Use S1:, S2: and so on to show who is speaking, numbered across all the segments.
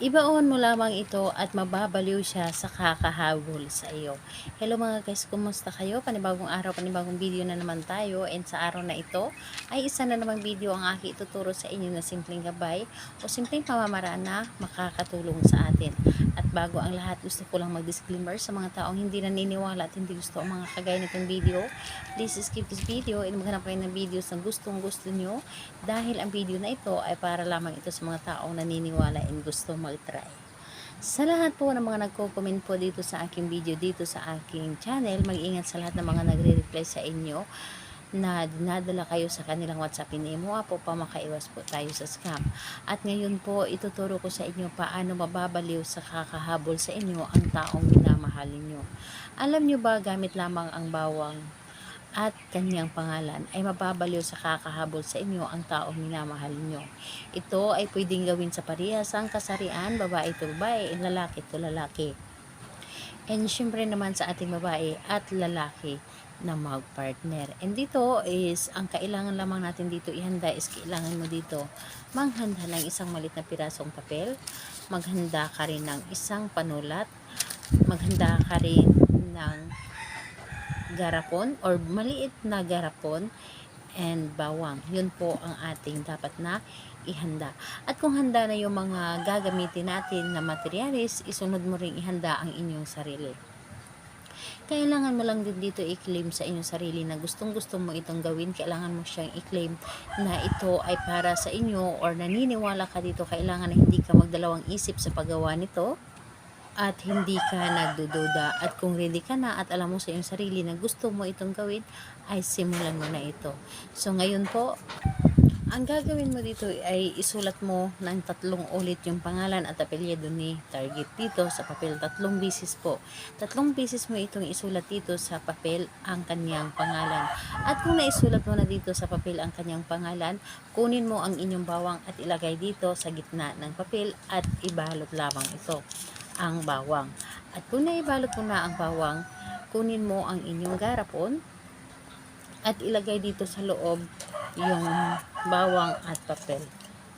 S1: Ibaon mo lamang ito at mababaliw siya sa kakahabol sa iyo. Hello mga guys, kumusta kayo? Panibagong araw, panibagong video na naman tayo. And sa araw na ito ay isa na namang video ang aking ituturo sa inyo na simpleng gabay o simpleng pamamaraan na makakatulong sa atin. At bago ang lahat, gusto ko lang mag-disclaimer sa mga taong hindi naniniwala at hindi gusto ang mga kagaya nitong video. Please skip this video and maghanap kayo ng videos na gustong gusto nyo dahil ang video na ito ay para lamang ito sa mga taong naniniwala and gusto mag-try. Sa lahat po ng mga nagko-comment po dito sa aking video, dito sa aking channel, mag-ingat sa lahat ng mga nagre-reply sa inyo na dinadala kayo sa kanilang WhatsApp mo po pa makaiwas po tayo sa scam. At ngayon po, ituturo ko sa inyo paano mababaliw sa kakahabol sa inyo ang taong minamahal ninyo. Alam nyo ba, gamit lamang ang bawang at kanyang pangalan ay mababaliw sa kakahabol sa inyo ang taong minamahal niyo. Ito ay pwedeng gawin sa parehasang kasarian, babae to babae, lalaki to lalaki. And syempre naman sa ating babae at lalaki na mag-partner. And dito is, ang kailangan lamang natin dito ihanda is kailangan mo dito maghanda ng isang malit na pirasong papel, maghanda ka rin ng isang panulat, maghanda ka rin ng garapon or maliit na garapon and bawang. Yun po ang ating dapat na ihanda. At kung handa na yung mga gagamitin natin na materialis, isunod mo ring ihanda ang inyong sarili. Kailangan mo lang din dito i-claim sa inyong sarili na gustong-gusto mo itong gawin. Kailangan mo siyang i-claim na ito ay para sa inyo or naniniwala ka dito. Kailangan na hindi ka magdalawang isip sa paggawa nito at hindi ka nagdududa. At kung ready ka na at alam mo sa iyong sarili na gusto mo itong gawin, ay simulan mo na ito. So ngayon po, ang gagawin mo dito ay isulat mo ng 3 ulit yung pangalan at apelyido ni target dito sa papel. 3 beses po. 3 beses mo itong isulat dito sa papel ang kanyang pangalan. At kung naisulat mo na dito sa papel ang kanyang pangalan, kunin mo ang inyong bawang at ilagay dito sa gitna ng papel at ibalot lamang ito ang bawang. At kung naibalot mo na ang bawang, kunin mo ang inyong garapon at ilagay dito sa loob yung bawang at papel.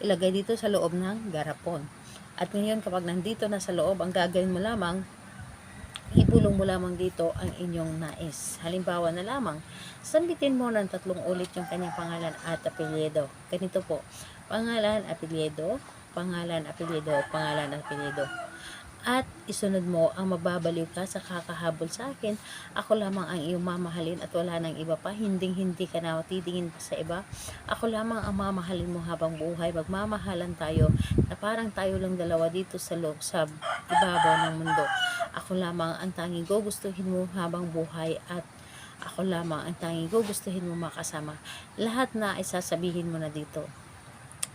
S1: Ilagay dito sa loob ng garapon. At ngayon kapag nandito na sa loob, ang gagawin mo lamang, ibulong mo lamang dito ang inyong nais. Halimbawa na lamang, sambitin mo ng 3 ulit yung kanyang pangalan at apelyido. Ganito po, pangalan, apelyido, pangalan, apelyido, pangalan, apelyido. At isunod mo ang mababaliw ka sa kakahabol sa akin. Ako lamang ang iyong mamahalin at wala nang iba pa. Hindi ka na titingin pa sa iba. Ako lamang ang mamahalin mo habang buhay. Magmamahalan tayo na parang tayo lang dalawa dito sa loob, sa ibabaw ng mundo. Ako lamang ang tanging gugustuhin mo habang buhay at ako lamang ang tanging gugustuhin mo makasama. Lahat na ay sasabihin mo na dito.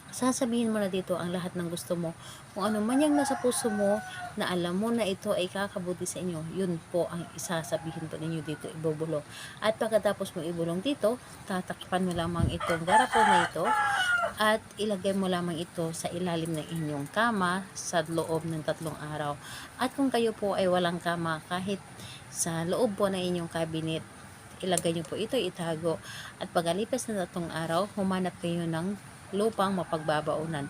S1: Sasabihin mo na dito ang lahat ng gusto mo. Kung ano man yung nasa puso mo na alam mo na ito ay kakabuti sa inyo, yun po ang isasabihin po ninyo dito, ibubulong. At pagkatapos mo ibulong dito, tatakpan mo lamang itong garapon na ito at ilagay mo lamang ito sa ilalim ng inyong kama sa loob ng 3 araw. At kung kayo po ay walang kama, kahit sa loob po ng inyong cabinet, ilagay nyo po ito, itago. At pagalipas ng 3 araw, humanap kayo ng lupang mapagbabaunan.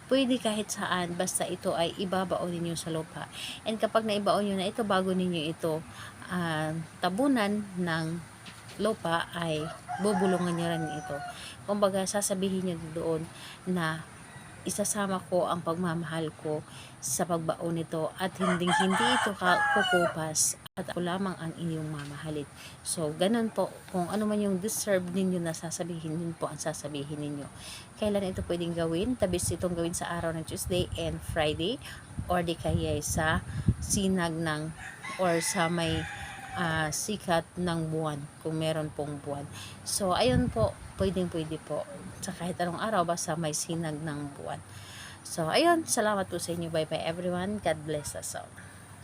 S1: Pwede kahit saan, basta ito ay ibabaon ninyo sa lupa. And kapag naibaon nyo na ito, bago ninyo ito tabunan ng lupa, ay bubulungan nyo rin ito. Kumbaga, sasabihin nyo doon na isasama ko ang pagmamahal ko sa pagbaon nito at hindi ito kukupas at ako lamang ang inyong mamahalin. So, ganun po. Kung ano man yung deserve ninyo na sasabihin, yun po ang sasabihin ninyo. Kailan ito pwedeng gawin? Tabis itong gawin sa araw ng Tuesday and Friday or di kaya sa sinag ng or sa may sikat ng buwan kung meron pong buwan. So, ayun po. Pwede po. Sa kahit anong araw basta may sinag ng buwan. So, ayun. Salamat po sa inyo. Bye-bye everyone. God bless us all.